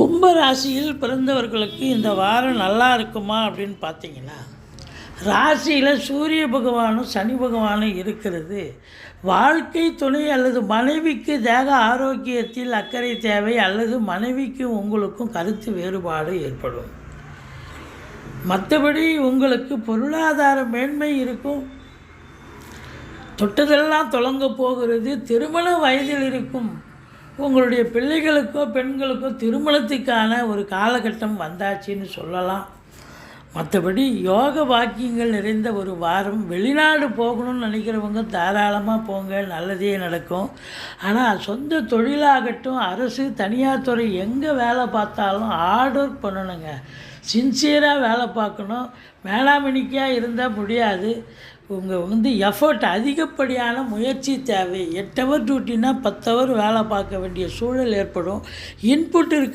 கும்ப ராசியில் பிறந்தவர்களுக்கு இந்த வாரம் நல்லா இருக்குமா அப்படின்னு பார்த்தீங்கன்னா, ராசியில் சூரிய பகவானும் சனி பகவானும் இருக்கிறது வாழ்க்கை துணை அல்லது மனைவிக்கு தேக ஆரோக்கியத்தில் அக்கறை தேவை, அல்லது மனைவிக்கு உங்களுக்கும் கருத்து வேறுபாடு ஏற்படும். மற்றபடி உங்களுக்கு பொருளாதார மேன்மை இருக்கும். தொட்டதெல்லாம் தொடங்க போகிறது. திருமண வயதில் இருக்கும் உங்களுடைய பிள்ளைகளுக்கோ பெண்களுக்கோ திருமணத்துக்கான ஒரு காலகட்டம் வந்தாச்சுன்னு சொல்லலாம். மற்றபடி யோக வாக்கியங்கள் நிறைந்த ஒரு வாரம். வெளிநாடு போகணும்னு நினைக்கிறவங்க தாராளமாக போங்க, நல்லதே நடக்கும். ஆனால் சொந்த தொழிலாகட்டும், அரசு தனியார் துறை எங்கே வேலை பார்த்தாலும் ஹார்ட் ஒர்க் பண்ணணுங்க. சின்சியராக வேலை பார்க்கணும். மேலாமணிக்காக இருந்தால் முடியாது. உங்கள் எஃபர்ட், அதிகப்படியான முயற்சி தேவை. 8 ஹவர் டியூட்டினா 10 ஹவர் வேலை பார்க்க வேண்டிய சூழல் ஏற்படும். இன்புட் இருக்குது.